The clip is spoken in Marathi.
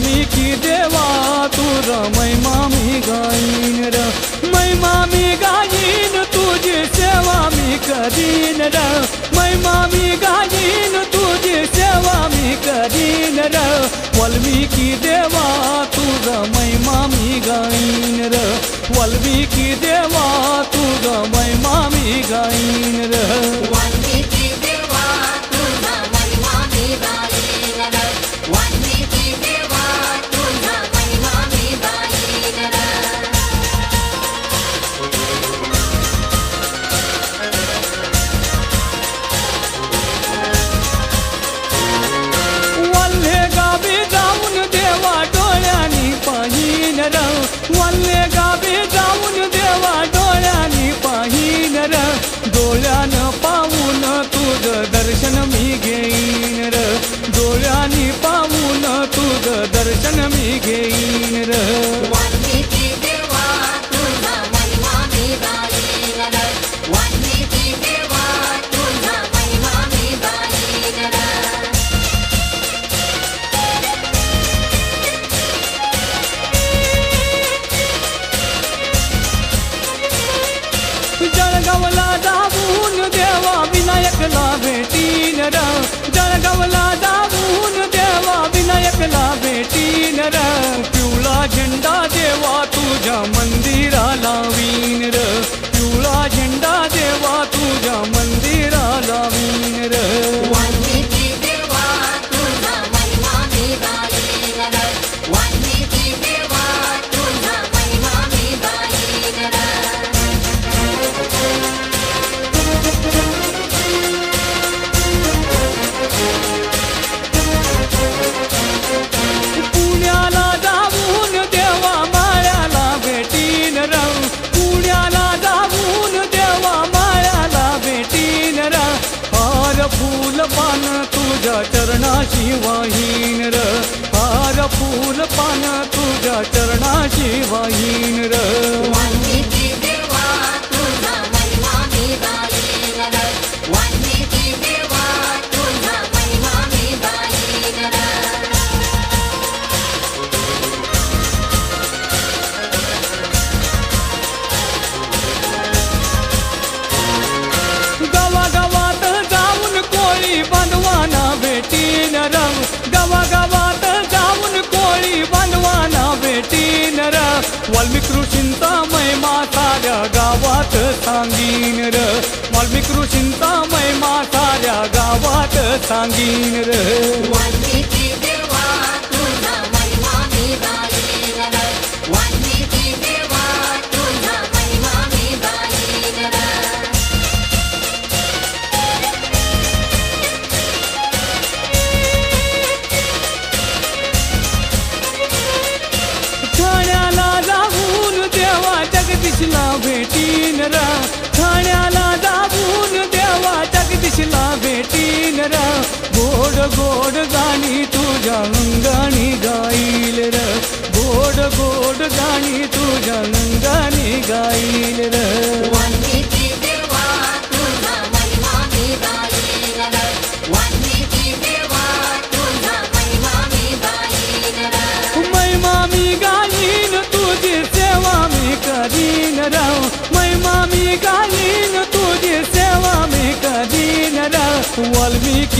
वाल्मिकी देवा तुझ महिमा मी गाईन र, महिमा मी गाईन तुझी सेवा मी करीन र, महिमा मी गाईन तुझी सेवा मी करीन र, वाल्मिकी देवा तुझ महिमा मी गाईन र, वाल्मिकी देवा तुझ महिमा मी गाईन र, वाल्मिकी देवा तुझा महिमा मी गाईन र, वाल्मिकी देवा तुझा महिमा मी गाईन र. वल्हे गावी जाऊन देवा डोळ्यांनी पाहीन र, वल्हे गावी जाऊन देवा डोळ्यांनी पाहीन र, डोळ्यानं पाहून तुझं दर्शन मी घेईन र, डोळ्यांनी पाहून तुझं दर्शन मी घेईन र. वाल्मिकी देवा तुझा महिमा मी गाईन र, वाल्मिकी देवा तुझा महिमा मी गाईन र. जळगावला जाऊन देवा विनायकला भेटीन र, जळगावला जाऊन देवा विनायकला भेटीन र, पिवळा झेंडा देवा तुझ्या मंदिराला लावीन र, पिवळा झेंडा देवा तुझ्या मंदिराला लावीन र. वाल्मिकी देवा तुझा महिमा मी गाईन र, वाल्मिकी देवा तुझा महिमा मी गाईन र. पुण्याला जाऊन देवा माळ्याला भेटीन र, पुण्याला जाऊन देवा माळ्याला भेटीन र, हार फूल पान तुझ्या चरणाशी वाहीन र, हार फूल पान तुझ्या चरणाशी वाहीन र. वाल्मिकी देवा तुझा महिमा मी गाईन र, वाल्मिकी देवा तुझा महिमा मी गाईन र. गावागावात जाऊन कोळी बांधवाना भेटीन र, गावागावात जाऊन कोळी बांधवाना भेटीन र, वाल्मिकी ऋषींचा महिमा साऱ्या गावात सांगीन र, वाल्मिकी ऋषींचा महिमा साऱ्या गावात सांगीन र. वाल्मिकी देवा तुझा महिमा मी गाईन र, वाल्मिकी देवा तुझा महिमा मी गाईन र. ठाण्याला जाऊन देवा जगदीशला भेटीन र, ठाण्याला जाऊन देवा जगदीशला भेटीन र, गोड गोड गाणी तुझ्या अंगाणी गाईल र, गोड गोड गाणी तुझ्या अंगाणी गाईल र. वाल्मिकी देवा तुझा महिमा मी गाईन र, वाल्मिकी देवा तुझा महिमा मी गाईन र. महिमा मी गाईन तुझी सेवा मी करीन र, महिमा मी गाईन तुझी सेवा मी करीन र, वाल्मिकी